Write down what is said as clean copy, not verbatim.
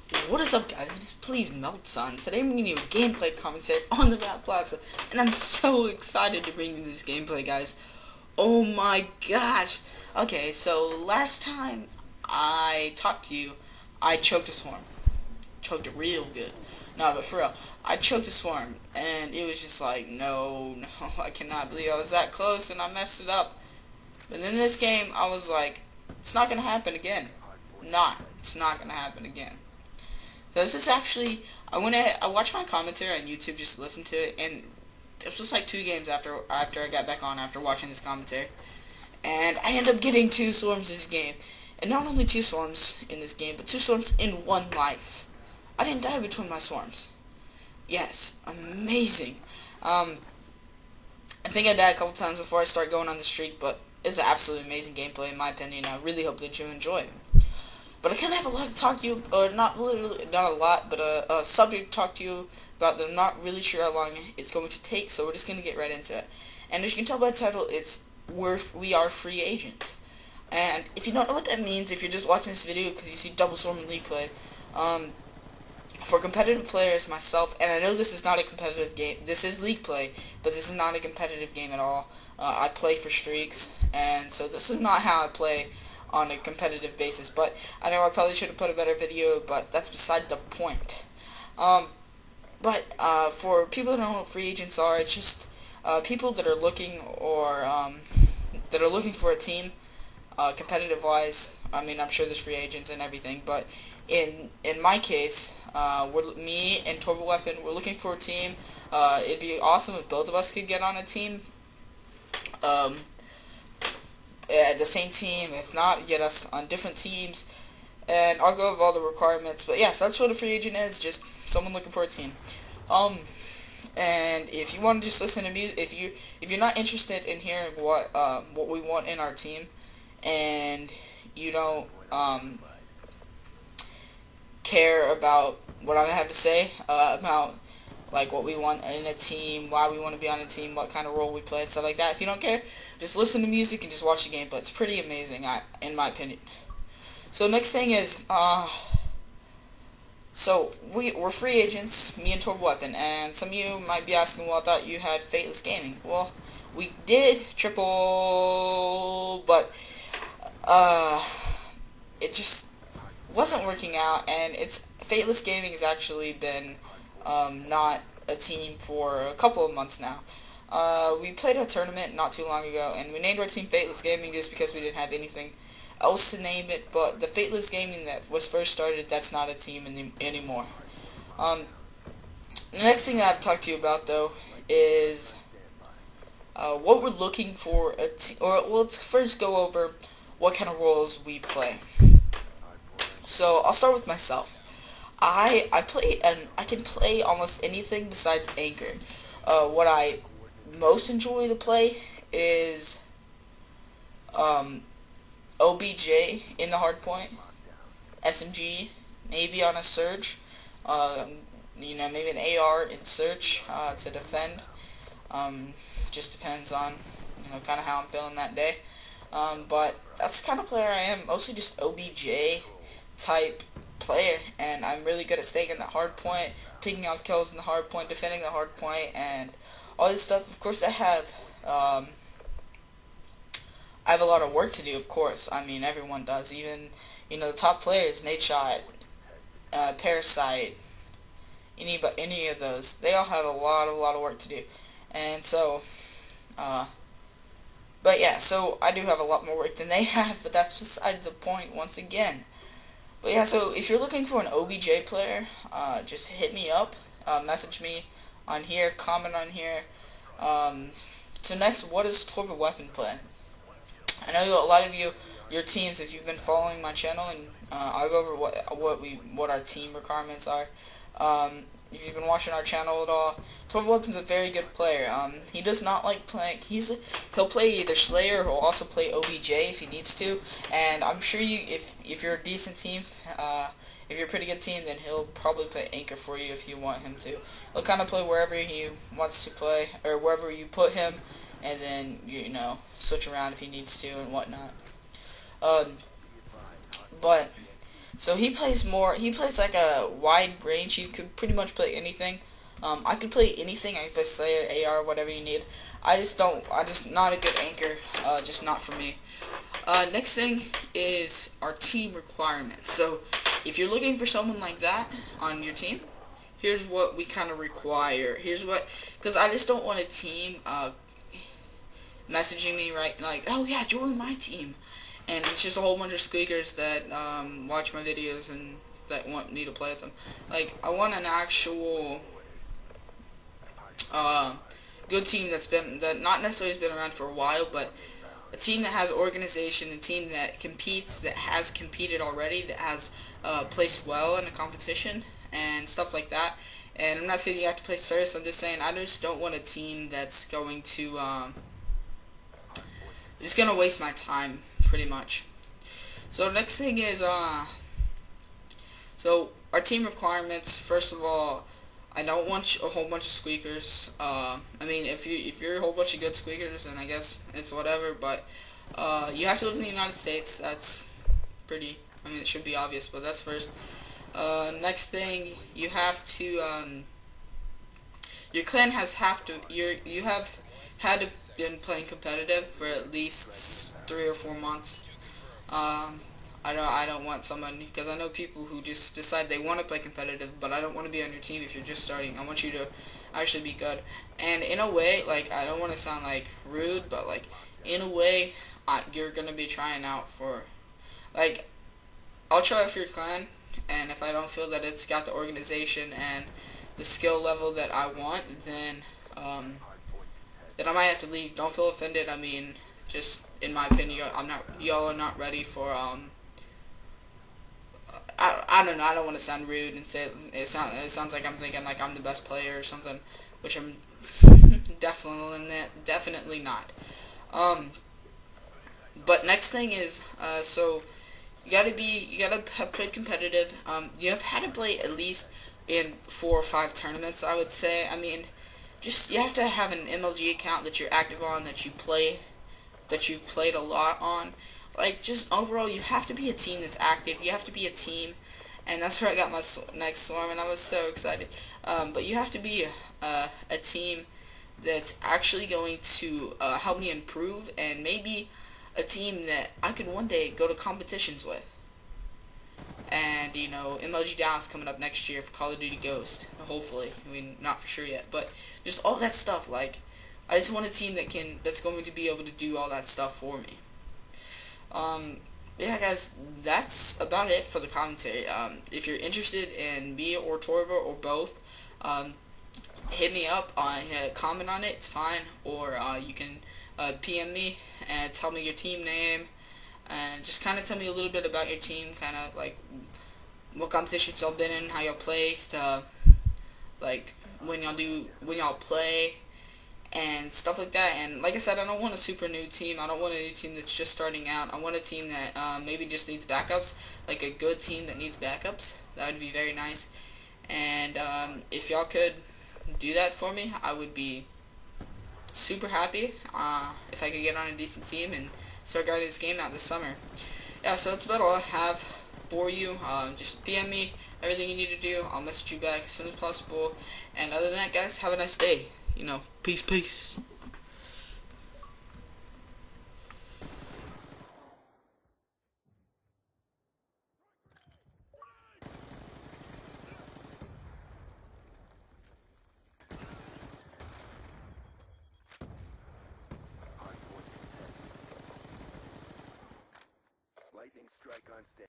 What is up, guys? It is Please Melt Son. Today I'm bringing you a gameplay commentary on the Map Plaza, and I'm so excited to bring you this gameplay, guys. Oh my gosh! Okay, so last time I talked to you, I choked a swarm. Choked it real good. No, but for real, I choked a swarm, and it was just like, no, I cannot believe I was that close, and I messed it up. But in this game, I was like, it's not gonna happen again. It's not gonna happen again. So this is actually, I watched my commentary on YouTube just to listen to it, and this was like 2 games after I got back on after watching this commentary, and I ended up getting 2 swarms this game, and not only 2 swarms in this game, but 2 swarms in 1 life. I didn't die between my swarms. Yes, amazing. I think I died a couple times before I start going on the streak, but it's an absolutely amazing gameplay in my opinion. I really hope that you enjoy it. But I kind of have a lot to talk to you, or not a lot, but a subject to talk to you about that I'm not really sure how long it's going to take, so we're just going to get right into it. And as you can tell by the title, we are free agents. And if you don't know what that means, if you're just watching this video because you see Double Storm and League play, for competitive players, myself, and I know this is not a competitive game, this is League play, but this is not a competitive game at all. I play for streaks, and so this is not how I play on a competitive basis, but I know I probably should have put a better video, but that's beside the point. For people that don't know what free agents are, it's just people that are looking for a team, competitive wise. I mean, I'm sure there's free agents and everything, but in my case, me and Torval Weapon, we're looking for a team. It'd be awesome if both of us could get on a team. The same team, if not, get us on different teams, and I'll go over all the requirements. But yes, that's what a free agent is, just someone looking for a team. And if you want to just listen to music, if you're not interested in hearing what we want in our team, and you don't care about what I have to say about like what we want in a team, why we want to be on a team, what kind of role we play, and stuff like that. If you don't care, just listen to music and just watch the gameplay. It's pretty amazing, in my opinion. So next thing is, so we're free agents, me and Torval Weapon, and some of you might be asking, well, I thought you had Fateless Gaming. Well, we did triple, but it just wasn't working out, and Fateless Gaming has actually been not a team for a couple of months now. We played a tournament not too long ago, and we named our team Fateless Gaming just because we didn't have anything else to name it, but the Fateless Gaming that was first started, that's not a team anymore. The next thing I have to talk to you about, though, is what we're looking for, let's first go over what kind of roles we play. So, I'll start with myself. I can play almost anything besides anchor. What I most enjoy to play is OBJ in the hard point, SMG, maybe on a surge, maybe an AR in search to defend. Just depends on kind of how I'm feeling that day. But that's the kind of player I am. Mostly just OBJ type player, and I'm really good at staying in that hard point, picking off kills in the hard point, defending the hard point, and all this stuff. Of course, I have a lot of work to do. Of course, I mean everyone does. Even the top players, Nate Shot, Parasite, any of those, they all have a lot of work to do, and so. But yeah, so I do have a lot more work than they have, but that's beside the point once again. But yeah, so if you're looking for an OBJ player, just hit me up, message me on here, comment on here. So next, what does Torval Weapon play? I know a lot of your teams, if you've been following my channel, and I'll go over what our team requirements are. If you've been watching our channel at all, Torval Weapon's a very good player. He does not like playing. He'll play either Slayer or he'll also play OBJ if he needs to. And I'm sure if you're a decent team, if you're a pretty good team, then he'll probably play anchor for you if you want him to. He'll kind of play wherever he wants to play, or wherever you put him, and then switch around if he needs to and whatnot. But So he plays more. He plays like a wide range. He could pretty much play anything. I could play anything. I could play Slayer, AR, whatever you need. I just don't. I just not a good anchor. Just not for me. Next thing is our team requirements. So if you're looking for someone like that on your team, here's what we kind of require. Here's what, because I just don't want a team messaging me right like, oh yeah, join my team, and it's just a whole bunch of squeakers that watch my videos and that want me to play with them. Like, I want an actual good team that not necessarily has been around for a while, but a team that has organization, a team that competes, that has competed already, that has placed well in a competition and stuff like that. And I'm not saying you have to place first. I'm just saying I just don't want a team that's going to just gonna waste my time pretty much. So the next thing is so our team requirements. First of all, I don't want a whole bunch of squeakers. I mean, if you're a whole bunch of good squeakers, then I guess it's whatever. But you have to live in the United States. That's pretty. I mean, it should be obvious, but that's first. Next thing, you have to. Your clan you have had to been playing competitive for at least 3 or 4 months. I don't want someone, because I know people who just decide they want to play competitive, but I don't want to be on your team if you're just starting. I want you to actually be good. And in a way, like, I don't want to sound like rude, but like, in a way, you're gonna be trying out for, like, I'll try out for your clan, and if I don't feel that it's got the organization and the skill level that I want, then I might have to leave. Don't feel offended. I mean, just in my opinion, y'all are not ready for I don't know. I don't want to sound rude and say it sounds like I'm thinking like I'm the best player or something, which I'm definitely not. But next thing is so you gotta have played competitive. You have had to play at least in 4 or 5 tournaments, I would say. I mean, just you have to have an MLG account that you're active on, that you've played a lot on. Like, just overall, you have to be a team that's active. You have to be a team, and that's where I got my next swarm, and I was so excited. But you have to be a team that's actually going to help me improve, and maybe a team that I could one day go to competitions with. And, you know, MLG Dallas coming up next year for Call of Duty Ghost, hopefully. I mean, not for sure yet, but just all that stuff. Like, I just want a team that's going to be able to do all that stuff for me. Yeah, guys, that's about it for the commentary. If you're interested in me or Torva or both, hit me up, comment on it, it's fine, or you can PM me and tell me your team name, and just kind of tell me a little bit about your team, kind of like what competitions y'all been in, how y'all placed, like when y'all play, and stuff like that. And like I said, I don't want a super new team. I don't want a new team that's just starting out. I want a team that maybe just needs backups, like a good team that needs backups. That would be very nice. And if y'all could do that for me, I would be super happy if I could get on a decent team and start guarding this game out this summer. Yeah, so that's about all I have for you. Just PM me everything you need to do. I'll message you back as soon as possible. And other than that, guys, have a nice day. You know, peace. Lightning strike on stage.